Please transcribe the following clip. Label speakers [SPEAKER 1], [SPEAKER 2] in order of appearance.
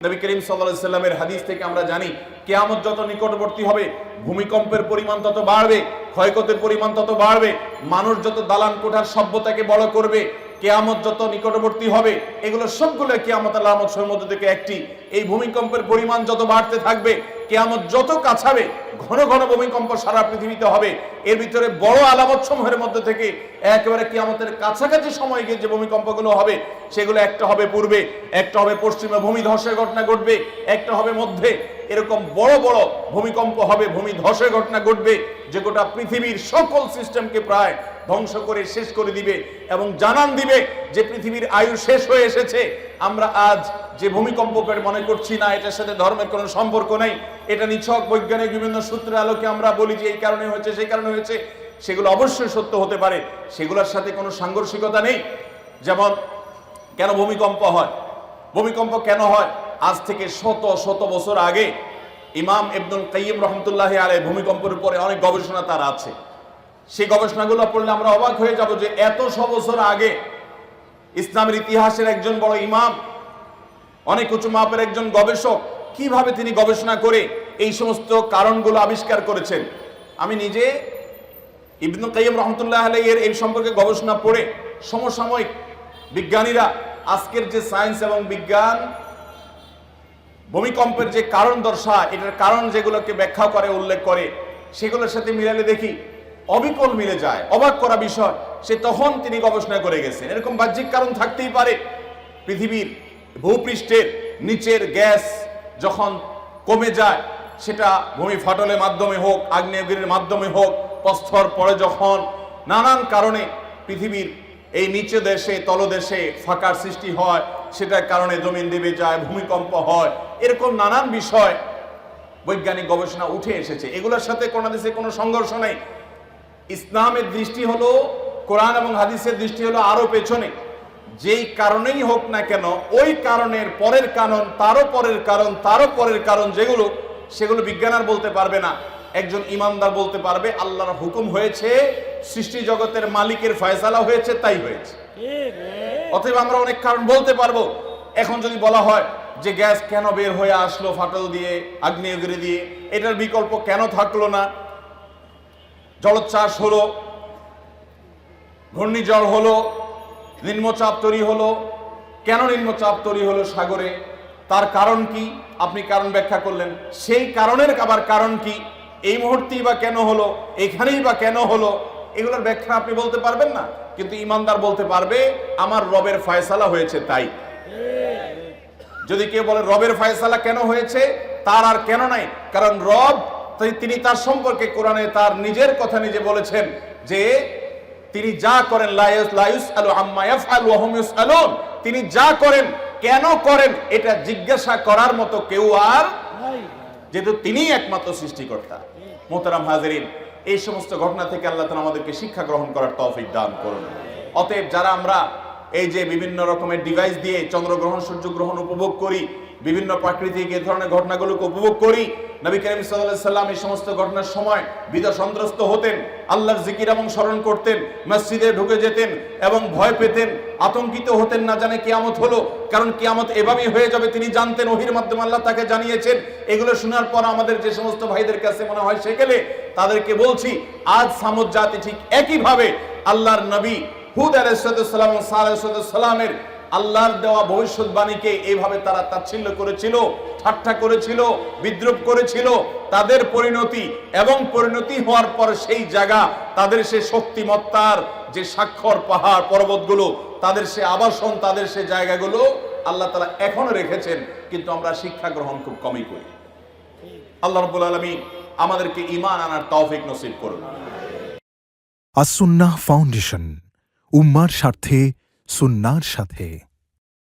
[SPEAKER 1] নবী করিম সাল্লাল্লাহু আলাইহি সাল্লামের হাদিস থেকে আমরা জানি কিয়ামত যত নিকটবর্তী হবে ভূমিকম্পের পরিমাণ তত বাড়বে, ক্ষয়ক্ষতির পরিমাণ তত বাড়বে, মানুষ যত দালান কোঠার সভ্যতাকে বড় করবে, কিয়ামত যত নিকটবর্তী হবে, এগুলো সবগুলো কিয়ামতের আলামতের মধ্যে থেকে একটি। এই ভূমিকম্পের পরিমাণ যত বাড়তে থাকবে, কিয়ামত যত কাছাবে, ঘন ঘন ভূমিকম্প সারা পৃথিবীতে হবে। এর ভিতরে বড় আলামত সমূহের মধ্যে থেকে একেবারে কিয়ামতের কাছাকাছি সময়ে গিয়ে যে ভূমিকম্পগুলো হবে সেগুলো একটা হবে পূর্বে, একটা হবে পশ্চিমে, ভূমি ধসের ঘটনা ঘটবে, একটা হবে মধ্যে। এরকম বড় বড় ভূমিকম্প হবে, ভূমি ধসের ঘটনা ঘটবে, যে গোটা পৃথিবীর সকল সিস্টেমকে প্রায় ধ্বংস করে শেষ করে দিবে এবং জানান দিবে যে পৃথিবীর আয়ু শেষ হয়ে এসেছে। আমরা আজ যে ভূমিকম্প করে মনে করছি না এটার সাথে ধর্মের কোনো সম্পর্ক নেই, এটা নিছক বৈজ্ঞানিক বিভিন্ন সূত্রের আলোকে আমরা বলি যে এই কারণে হয়েছে সেই কারণে হয়েছে, সেগুলো অবশ্যই সত্য হতে পারে, সেগুলোর সাথে কোনো সাংঘর্ষিকতা নেই। যেমন কেন ভূমিকম্প হয়, ভূমিকম্প কেন হয়? আজ থেকে শত শত বছর আগে ইমাম ইবনুল কাইয়িম রাহমাতুল্লাহি আলাইহি ভূমিকম্পের উপরে অনেক গবেষণা তার আছে। সেই গবেষণাগুলো পড়লে আমরা অবাক হয়ে যাব যে এত বছর আগে ইসলামের ইতিহাসের একজন বড় ইমাম, অনেক উঁচু মাপের একজন গবেষক, কিভাবে তিনি গবেষণা করে এই সমস্ত কারণগুলো আবিষ্কার করেছেন। আমি নিজে ইবনুল কাইয়িম রাহমাতুল্লাহি আলাইহি এর এই সম্পর্কে গবেষণা পড়ে সমসাময়িক বিজ্ঞানীরা আজকের যে সায়েন্স এবং বিজ্ঞান ভূমিকম্পের যে কারণ দর্শায়, এটার কারণ যেগুলোকে ব্যাখ্যা করে উল্লেখ করে, সেগুলোর সাথে মিলালে দেখি অবিকল মিলে যায়, অবাক করা বিষয়। সে তখন তিনি গবেষণা করে গেছেন এরকম বাহ্যিক কারণ থাকতেই পারে। পৃথিবীর ভূপৃষ্ঠের নিচের গ্যাস যখন কমে যায়, সেটা ভূমি ফাটলের মাধ্যমে হোক, আগ্নেয়গিরির মাধ্যমে হোক, প্রস্তর পরে যখন নানান কারণে পৃথিবীর এই নিচে দেশে তলদেশে ফাঁকার সৃষ্টি হয়, সেটার কারণে জমিন দেবে যায়, ভূমিকম্প হয়, এরকম নানান বিষয় বৈজ্ঞানিক গবেষণা উঠে এসেছে। এগুলোর সাথে কোনো দেশে কোনো সংঘর্ষ নেই। ইসলামের দৃষ্টি হলো, কোরআন এবং হাদিসের দৃষ্টি হলো আরো পেছনে। যেই কারণেই হোক না কেন, ওই কারণের পরের কারণ, তারও পরের কারণ, তারও পরের কারণ, সেগুলো বিজ্ঞান আর বলতে পারবে না। একজন ইমানদার বলতে পারবে আল্লাহর হুকুম হয়েছে, সৃষ্টি জগতের মালিকের ফয়সালা হয়েছে, তাই হয়েছে। অতএব আমরা অনেক কারণ বলতে পারবো। এখন যদি বলা হয় যে গ্যাস কেন বের হয়ে আসলো ফাটল দিয়ে, আগ্নেয়গিরি দিয়ে, এটার বিকল্প কেন থাকলো না? জলোচ্ছ্বাস হলো, ঘূর্ণিঝড় হলো, নিম্নচাপ তৈরি হলো, কেন নিম্নচাপ তৈরি হলো সাগরে, তার কারণ কি? আপনি কারণ ব্যাখ্যা করলেন, সেই কারণের আবার কারণ কি? এই মুহূর্তেই বা কেন হলো, এখানেই বা কেন হলো, এগুলোর ব্যাখ্যা আপনি বলতে পারবেন না। কিন্তু ইমানদার বলতে পারবে আমার রবের ফয়সালা হয়েছে তাই। যদি কেউ বলে রবের ফয়সালা কেন হয়েছে, তার আর কেন নাই, কারণ রব তিনি তার সম্পর্কে কোরআনে তার নিজের কথা নিজে বলেছেন যে তিনি যা করেন লা ইউসআলু আম্মা ইয়াফআল ওয়া হুম ইউসআলুন, তিনি যা করেন কেন করেন এটা জিজ্ঞাসা করার মতো কেউ আর নাই, যেহেতু তিনিই একমাত্র সৃষ্টিকর্তা। মোহতারাম হাজিরিন, এই সমস্ত ঘটনা থেকে আল্লাহ তাআলা আমাদেরকে শিক্ষা গ্রহণ করার তৌফিক দান করুন। অতএব যারা আমরা এই যে বিভিন্ন রকমের ডিভাইস দিয়ে চন্দ্রগ্রহণ সূর্যগ্রহণ উপভোগ করি, বিভিন্ন প্রাকৃতিক এই ধরনের ঘটনাগুলোকে উপভোগ করি, নবী করিম সাল্লাল্লাহু আলাইহি সাল্লাম এই সমস্ত ঘটনার সময় বিপদসন্ত্রস্ত হতেন, আল্লাহর জিকির এবং স্মরণ করতেন, মসজিদে ঢুকে যেতেন এবং ভয় পেতেন, আতঙ্কিত হতেন, না জানে কিয়ামত হলো। কারণ কিয়ামত এভাবেই হয়ে যাবে তিনি জানতেন, ওহীর মাধ্যমে আল্লাহ তাকে জানিয়েছেন। এগুলো শোনার পর আমাদের যে সমস্ত ভাইদের কাছে মনে হয় সেকেলে, তাদেরকে বলছি আজ সামুদ জাতি ঠিক একইভাবে আল্লাহর নবী হুদ আলাইহিস সালাম ও সালেহ আলাইহিস সালামের আল্লাহর দেওয়া ভবিষ্যৎবাণীকে এইভাবে তারা তাচ্ছিল্য করেছিল, ঠাট্টা করেছিল, বিদ্রুপ করেছিল। তাদের পরিণতি এবং পরিণতি হওয়ার পর সেই জায়গা, তাদের সে শক্তিমত্তার যে স্বাক্ষর পাহাড় পর্বতগুলো, তাদের সে আবাসন, তাদের সে জায়গাগুলো আল্লাহ তাআলা এখনো রেখেছেন, কিন্তু আমরা শিক্ষা গ্রহণ খুব কমই করি। আল্লাহ রাব্বুল আলামিন আমাদেরকে ঈমান আনার তৌফিক নসিব করুন।
[SPEAKER 2] আস-সুন্নাহ ফাউন্ডেশন, উম্মার স্বার্থে সুন্নাহর সাথে।